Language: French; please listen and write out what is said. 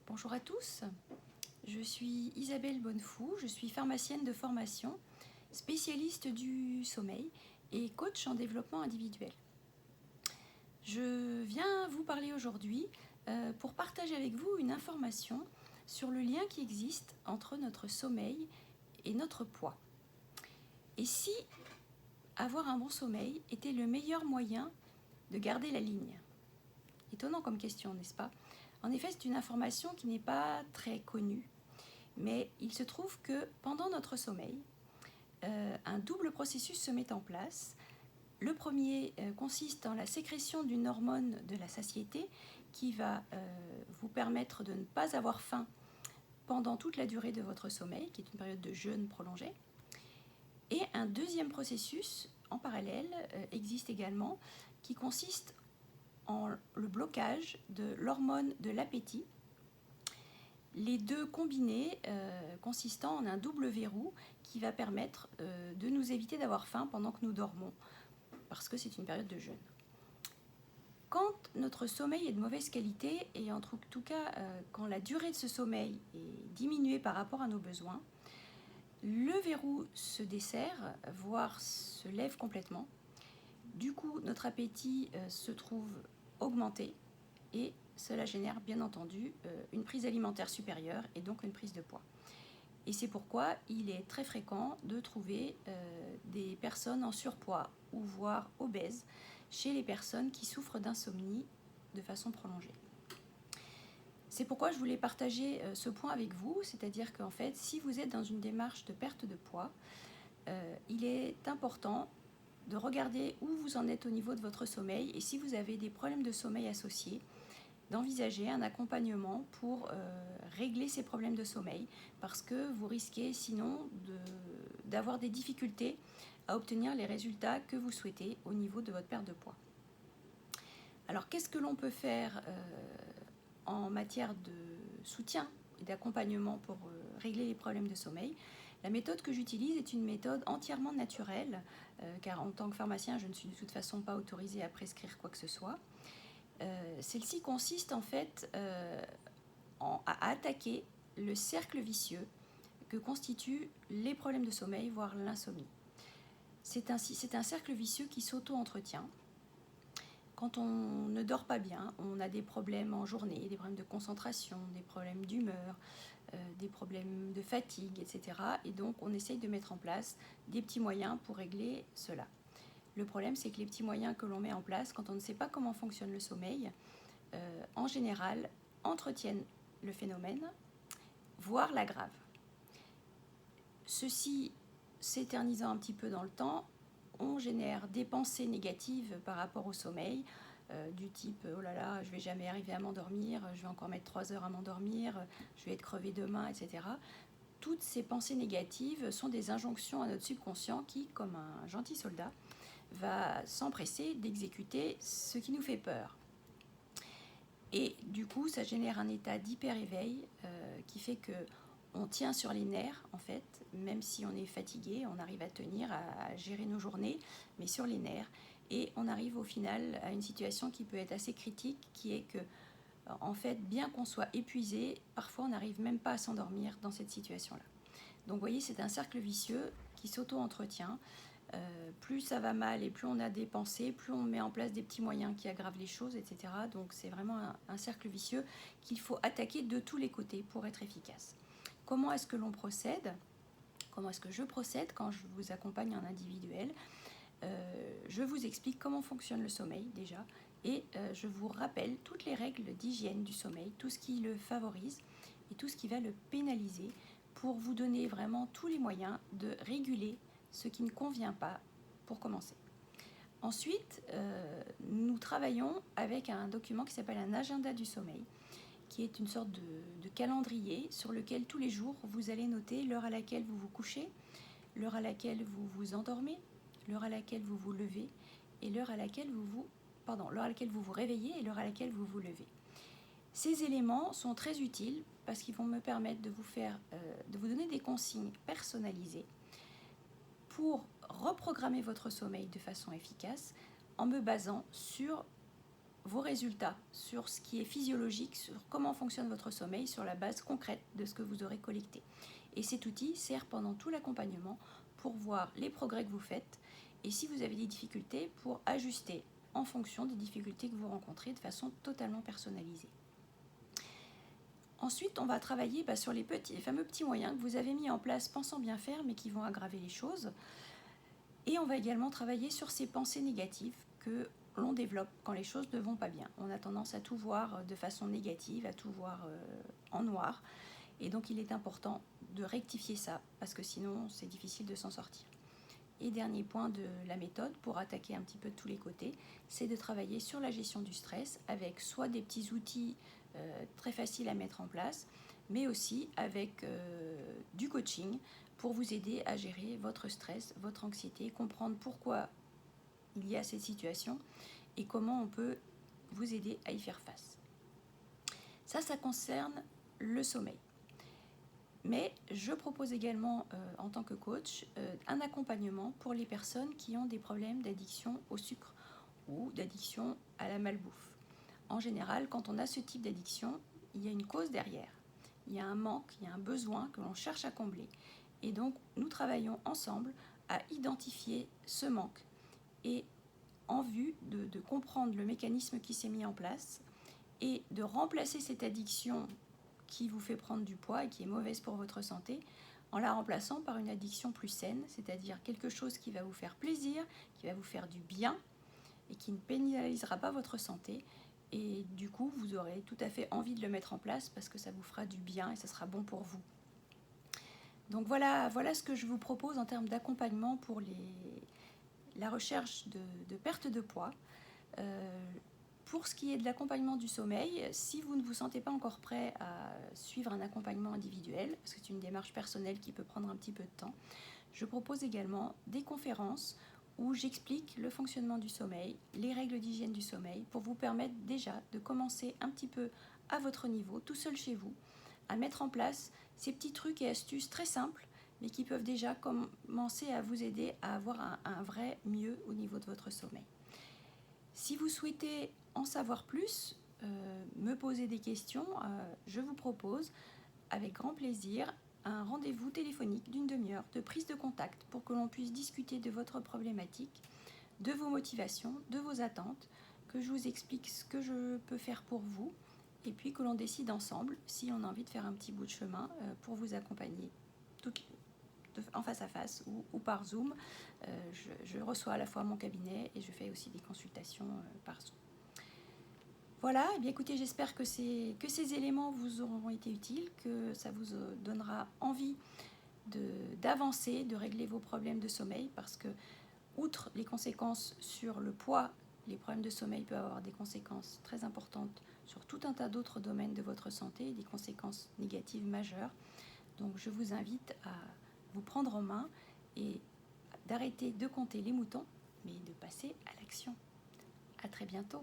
Bonjour à tous, je suis Isabelle Bonnefou, je suis pharmacienne de formation, spécialiste du sommeil et coach en développement individuel. Je viens vous parler aujourd'hui pour partager avec vous une information sur le lien qui existe entre notre sommeil et notre poids. Et si avoir un bon sommeil était le meilleur moyen de garder la ligne? Étonnant comme question, n'est-ce pas? En effet, c'est une information qui n'est pas très connue, mais il se trouve que pendant notre sommeil, un double processus se met en place. Le premier consiste en la sécrétion d'une hormone de la satiété qui va vous permettre de ne pas avoir faim pendant toute la durée de votre sommeil, qui est une période de jeûne prolongée. Et un deuxième processus en parallèle existe également, qui consiste en le blocage de l'hormone de l'appétit. Les deux combinés consistant en un double verrou qui va permettre de nous éviter d'avoir faim pendant que nous dormons, parce que c'est une période de jeûne. Quand notre sommeil est de mauvaise qualité, et en tout cas quand la durée de ce sommeil est diminuée par rapport à nos besoins, le verrou se desserre, voire se lève complètement. Du coup, notre appétit se trouve augmenté et cela génère bien entendu une prise alimentaire supérieure et donc une prise de poids. Et c'est pourquoi il est très fréquent de trouver des personnes en surpoids ou voire obèses chez les personnes qui souffrent d'insomnie de façon prolongée. C'est pourquoi je voulais partager ce point avec vous, c'est-à-dire qu'en fait, si vous êtes dans une démarche de perte de poids, il est important de regarder où vous en êtes au niveau de votre sommeil et si vous avez des problèmes de sommeil associés, d'envisager un accompagnement pour régler ces problèmes de sommeil, parce que vous risquez sinon d'avoir des difficultés à obtenir les résultats que vous souhaitez au niveau de votre perte de poids. Alors qu'est-ce que l'on peut faire en matière de soutien et d'accompagnement pour régler les problèmes de sommeil? La méthode que j'utilise est une méthode entièrement naturelle, car en tant que pharmacien, je ne suis de toute façon pas autorisée à prescrire quoi que ce soit. Celle-ci consiste en fait à attaquer le cercle vicieux que constituent les problèmes de sommeil, voire l'insomnie. C'est un cercle vicieux qui s'auto-entretient. Quand on ne dort pas bien, on a des problèmes en journée, des problèmes de concentration, des problèmes d'humeur, des problèmes de fatigue, etc. Et donc on essaye de mettre en place des petits moyens pour régler cela. Le problème, c'est que les petits moyens que l'on met en place, quand on ne sait pas comment fonctionne le sommeil, en général, entretiennent le phénomène, voire l'aggravent. Ceci s'éternisant un petit peu dans le temps, on génère des pensées négatives par rapport au sommeil, du type « oh là là, je ne vais jamais arriver à m'endormir, je vais encore mettre 3 heures à m'endormir, je vais être crevé demain, etc. » Toutes ces pensées négatives sont des injonctions à notre subconscient qui, comme un gentil soldat, va s'empresser d'exécuter ce qui nous fait peur. Et du coup, ça génère un état d'hyper-éveil qui fait qu'on tient sur les nerfs, en fait, même si on est fatigué, on arrive à tenir, à gérer nos journées, mais sur les nerfs. Et on arrive au final à une situation qui peut être assez critique, qui est que, en fait, bien qu'on soit épuisé, parfois on n'arrive même pas à s'endormir dans cette situation-là. Donc vous voyez, c'est un cercle vicieux qui s'auto-entretient. Plus ça va mal et plus on a des pensées, plus on met en place des petits moyens qui aggravent les choses, etc. Donc c'est vraiment un cercle vicieux qu'il faut attaquer de tous les côtés pour être efficace. Comment est-ce que l'on procède? Comment est-ce que je procède quand je vous accompagne en individuel? Je vous explique comment fonctionne le sommeil déjà et je vous rappelle toutes les règles d'hygiène du sommeil, tout ce qui le favorise et tout ce qui va le pénaliser pour vous donner vraiment tous les moyens de réguler ce qui ne convient pas pour commencer. Ensuite, nous travaillons avec un document qui s'appelle un agenda du sommeil, qui est une sorte de calendrier sur lequel tous les jours vous allez noter l'heure à laquelle vous vous couchez, l'heure à laquelle vous vous endormez, l'heure à laquelle vous vous levez et l'heure à laquelle l'heure à laquelle vous vous réveillez et l'heure à laquelle vous vous levez. Ces éléments sont très utiles parce qu'ils vont me permettre de vous donner des consignes personnalisées pour reprogrammer votre sommeil de façon efficace en me basant sur vos résultats sur ce qui est physiologique, sur comment fonctionne votre sommeil, sur la base concrète de ce que vous aurez collecté. Et cet outil sert pendant tout l'accompagnement pour voir les progrès que vous faites et si vous avez des difficultés, pour ajuster en fonction des difficultés que vous rencontrez de façon totalement personnalisée. Ensuite, on va travailler sur les fameux petits moyens que vous avez mis en place pensant bien faire mais qui vont aggraver les choses. Et on va également travailler sur ces pensées négatives que l'on développe quand les choses ne vont pas bien. On a tendance à tout voir de façon négative, à tout voir en noir. Et donc il est important de rectifier ça parce que sinon c'est difficile de s'en sortir. Et dernier point de la méthode pour attaquer un petit peu de tous les côtés, c'est de travailler sur la gestion du stress avec soit des petits outils très faciles à mettre en place, mais aussi avec du coaching pour vous aider à gérer votre stress, votre anxiété, comprendre pourquoi il y a cette situation et comment on peut vous aider à y faire face. Ça concerne le sommeil. Mais je propose également, en tant que coach, un accompagnement pour les personnes qui ont des problèmes d'addiction au sucre ou d'addiction à la malbouffe. En général, quand on a ce type d'addiction, il y a une cause derrière. Il y a un manque, il y a un besoin que l'on cherche à combler. Et donc, nous travaillons ensemble à identifier ce manque et en vue de comprendre le mécanisme qui s'est mis en place et de remplacer cette addiction qui vous fait prendre du poids et qui est mauvaise pour votre santé, en la remplaçant par une addiction plus saine, c'est-à-dire quelque chose qui va vous faire plaisir, qui va vous faire du bien et qui ne pénalisera pas votre santé. Et du coup, vous aurez tout à fait envie de le mettre en place parce que ça vous fera du bien et ça sera bon pour vous. Donc voilà ce que je vous propose en termes d'accompagnement pour la recherche de perte de poids. Pour ce qui est de l'accompagnement du sommeil, si vous ne vous sentez pas encore prêt à suivre un accompagnement individuel, parce que c'est une démarche personnelle qui peut prendre un petit peu de temps, je propose également des conférences où j'explique le fonctionnement du sommeil, les règles d'hygiène du sommeil, pour vous permettre déjà de commencer un petit peu à votre niveau, tout seul chez vous, à mettre en place ces petits trucs et astuces très simples, mais qui peuvent déjà commencer à vous aider à avoir un vrai mieux au niveau de votre sommeil. Si vous souhaitez en savoir plus, me poser des questions, je vous propose avec grand plaisir un rendez-vous téléphonique d'une demi-heure de prise de contact pour que l'on puisse discuter de votre problématique, de vos motivations, de vos attentes, que je vous explique ce que je peux faire pour vous et puis que l'on décide ensemble si on a envie de faire un petit bout de chemin pour vous accompagner en face à face ou par Zoom. Je reçois à la fois mon cabinet et je fais aussi des consultations par Zoom. Voilà, et bien écoutez, j'espère que ces éléments vous auront été utiles, que ça vous donnera envie d'avancer, de régler vos problèmes de sommeil, parce que, outre les conséquences sur le poids, les problèmes de sommeil peuvent avoir des conséquences très importantes sur tout un tas d'autres domaines de votre santé, des conséquences négatives majeures. Donc je vous invite à vous prendre en main et d'arrêter de compter les moutons, mais de passer à l'action. À très bientôt.